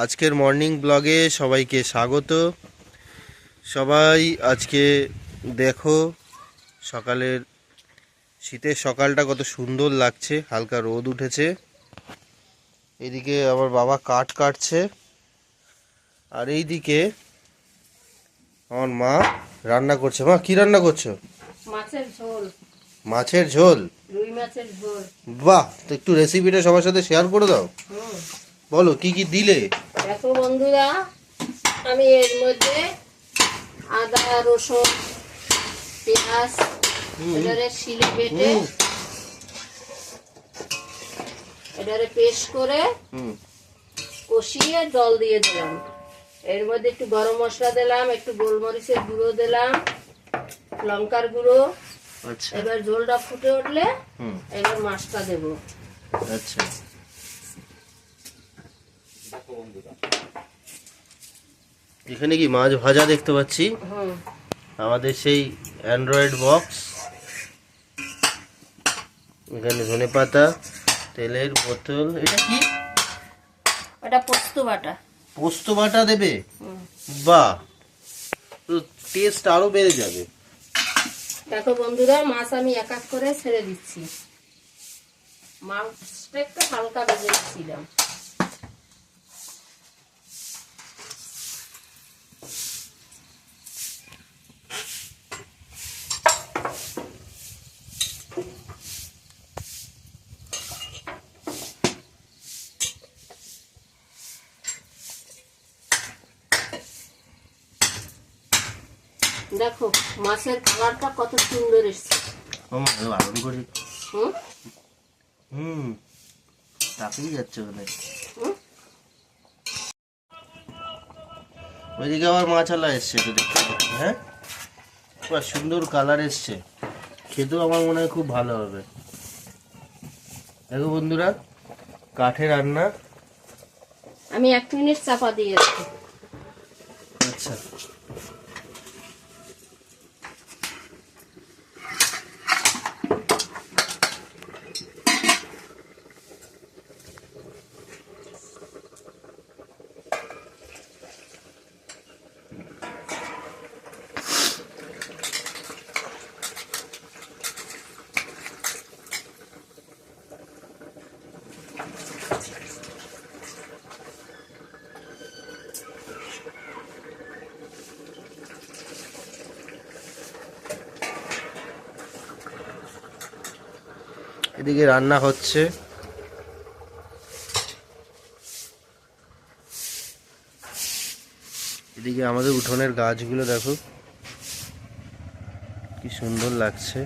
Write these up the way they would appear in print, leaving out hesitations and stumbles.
আজকের মর্নিং ব্লগে সবাইকে স্বাগত। সবাই আজকে দেখো সকালের শীতের সকালটা কত সুন্দর লাগছে, হালকা রোদ উঠেছে। এদিকে আমার বাবা কাঠ কাটছে, আর এইদিকে আমার মা রান্না করছে। মা কি রান্না করছো? মাছের ঝোল। মাছের ঝোল? রুই মাছের ঝোল। বাহ, তো একটু রেসিপিটা সবার সাথে শেয়ার করে দাও। বলো কি কি দিলে। দেখো বন্ধুরা, আমি এর মধ্যে আদা রসুন পেঁয়াজ এটারে শিলে বেটে এটারে পেস্ট করে কষিয়ে জল দিয়ে দিলাম। এর মধ্যে একটু গরম মশলা দিলাম, একটু গোলমরিচের গুঁড়ো দিলাম, লঙ্কার গুঁড়ো। আচ্ছা, এবার ঝোলটা ফুটে উঠলে এবার মাছটা দেব। আচ্ছা, এখানে কি মাছ ভাজা দেখতে পাচ্ছি। আমাদের সেই অ্যান্ড্রয়েড বক্স, এখানে ধনেপাতা, তেলের বোতল। এটা কি? এটা পোস্ত বাটা। পোস্ত বাটা দেবে? বাহ, তো টেস্ট আরো বেড়ে যাবে। দেখো বন্ধুরা, মাছ আমি এক এক করে ছেড়ে দিচ্ছি। মাছটা একটু হালকা ভেজে দিচ্ছিলাম। দেখো মাছের কালারটা কত সুন্দর এসছে। আরম্ভ করি। হুম তাতেই যাচ্ছে ওখানে। ওইদিকে আবার মাছালা এসছে তো দেখতে পাচ্ছি। হ্যাঁ, পুরো সুন্দর কালার এসছে, খেতেও আমার মনে হয় খুব ভালো হবে। দেখো বন্ধুরা, কাঠে রান্না। আমি 1 মিনিট চাপা দিয়েছি। আচ্ছা, এদিকে রান্না হচ্ছে। এদিকে আমাদের উঠোনের গাছগুলো দেখো কি সুন্দর লাগছে।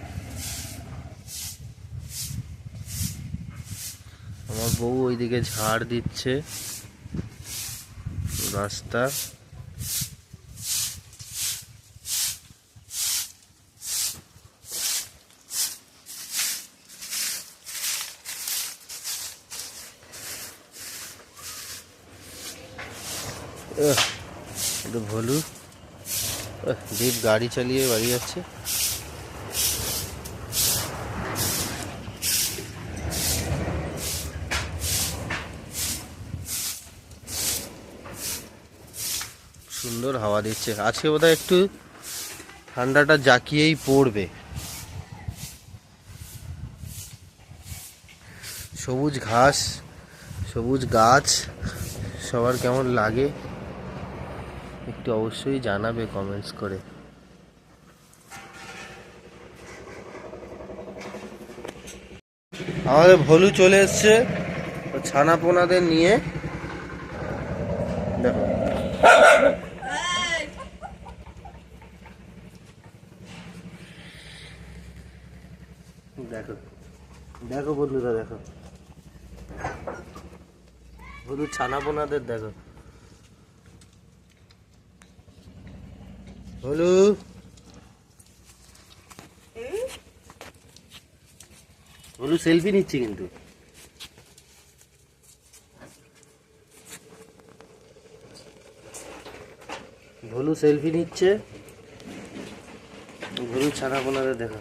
আমার বউ ওইদিকে ঝাড় দিচ্ছে রাস্তা। ভলু দীপ গাড়ি চালিয়ে বাড়ি যাচ্ছে। সুন্দর হাওয়া দিচ্ছে আজকে, বোধহয় একটু ঠান্ডাটা জাঁকিয়েই পড়বে। সবুজ ঘাস, সবুজ গাছ সবার কেমন লাগে একটু অবশ্যই জানাবে কমেন্টস করে। আমাদের ভলু চলে এসছে ছানা পোনাদের নিয়ে। দেখো দেখো দেখো বন্ধুরা, দেখো ভলু ছানা পোনাদের দেখো। ভলু ভলু সেলফি নিচ্ছে কিন্তু। ভলু সেলফি নিচ্ছে, ভলু ছানা পোনাদের দেখো।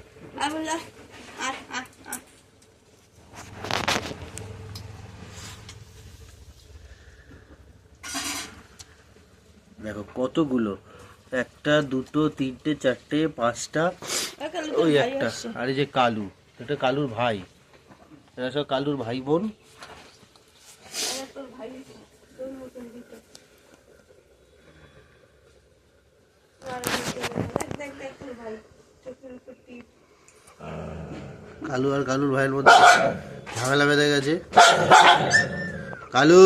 দেখো কতগুলো, একটা দুটো তিনটে চারটে পাঁচটা, ওই একটা, আর এই যে কালু, এটা কালুর ভাই, এরা সব কালুর ভাই বোন। কালু আর কালুর ভাইয়ের মধ্যে ঝামেলা বেঁধে গেছে। কালু,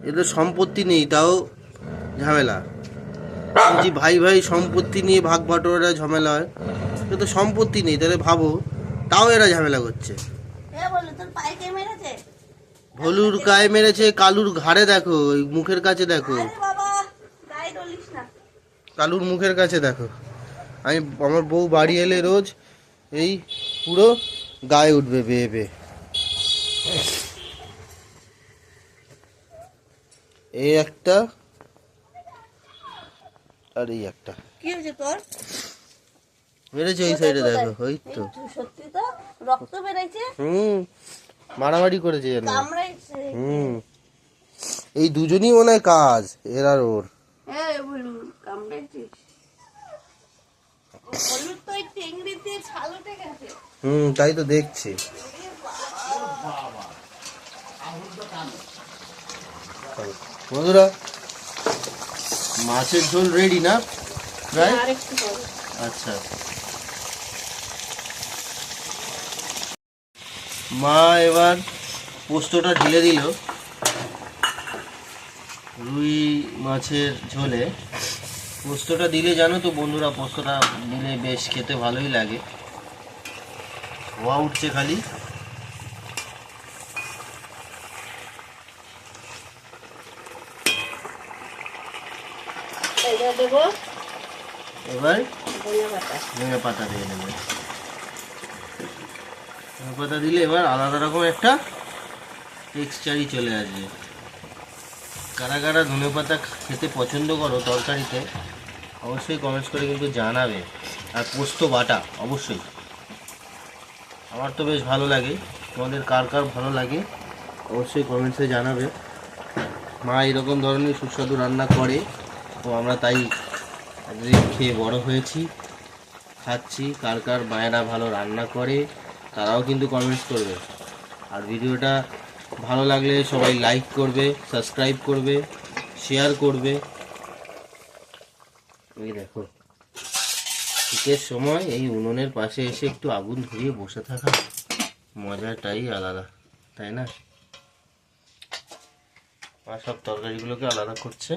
এদের সম্পত্তি নেই তাও ঝামেলা। বলছি ভাই ভাই সম্পত্তি নিয়ে ভাগ বাটোয়ারা ঝামেলা হয়, তো সম্পত্তি নেই, তাহলে ভাবো, তাও এরা ঝামেলা করছে। ভলুর গায়ে মেরেছে, কালুর ঘাড়ে দেখো, ওই মুখের কাছে দেখো, কালুর মুখের কাছে দেখো। আমি আমার বউ বাড়ি এলে রোজ এই পুরো গায়ে উঠবে বেয়ে বেয়ে। এই একটা আর এই একটা। কি হয়েছে তোর? মেরেছে ওই সাইডে দেখো, ওই তো সত্যি তো রক্ত বেরাইছে। মারামারি করেছে যেন। কামড়াইছে। এই দুজনই মনে হয় কাজ এর আর ওর। হ্যাঁ বলু কামড়াইছিস। বলু তো এই টেংরিতে ছাল উঠে গেছে। তাই তো দেখছি। বন্ধুরা মাছের ঝোল রেডি না প্রায়? আরেকটু হবে। আচ্ছা, মা এবার পোস্তটা ঢেলে দিল রুই মাছের ঝোলে। পোস্তটা দিলে জানো তো বন্ধুরা, পোস্তটা দিলে বেশ খেতে ভালোই লাগে। ধোয়া উঠছে খালি। এটা দেবো। এবার ধনিয়া পাতা। ধনে পাতা দিয়ে দেবে। ধনে পাতা দিলে এবার আলাদা রকম একটা টেক্সচারই চলে আসবে। কারা কারা ধনে পাতা খেতে পছন্দ করো তরকারিতে, অবশ্যই কমেন্টস করে কিন্তু জানাবে। আর পোস্ত বাটা অবশ্যই, আমার তো বেশ ভালো লাগে। তোমাদের কার কার ভালো লাগে অবশ্যই কমেন্টসে জানাবে। মা এরকম ধরনের সুস্বাদু রান্না করে, তো আমরা তাই একদিন খেয়ে বড় হয়েছি, খাচ্ছি। কার কার মায়েরা ভালো রান্না করে তারাও কিন্তু কমেন্টস করবে। আর ভিডিওটা ভালো লাগলে সবাই লাইক করবে, সাবস্ক্রাইব করবে, শেয়ার করবে। এই দেখো শীতের সময় এই উনুনের পাশে এসে একটু আগুন ধরিয়ে বসে থাকা মজাটাই আলাদা, তাই না? আর সব তরকারিগুলোকে আলাদা করছে।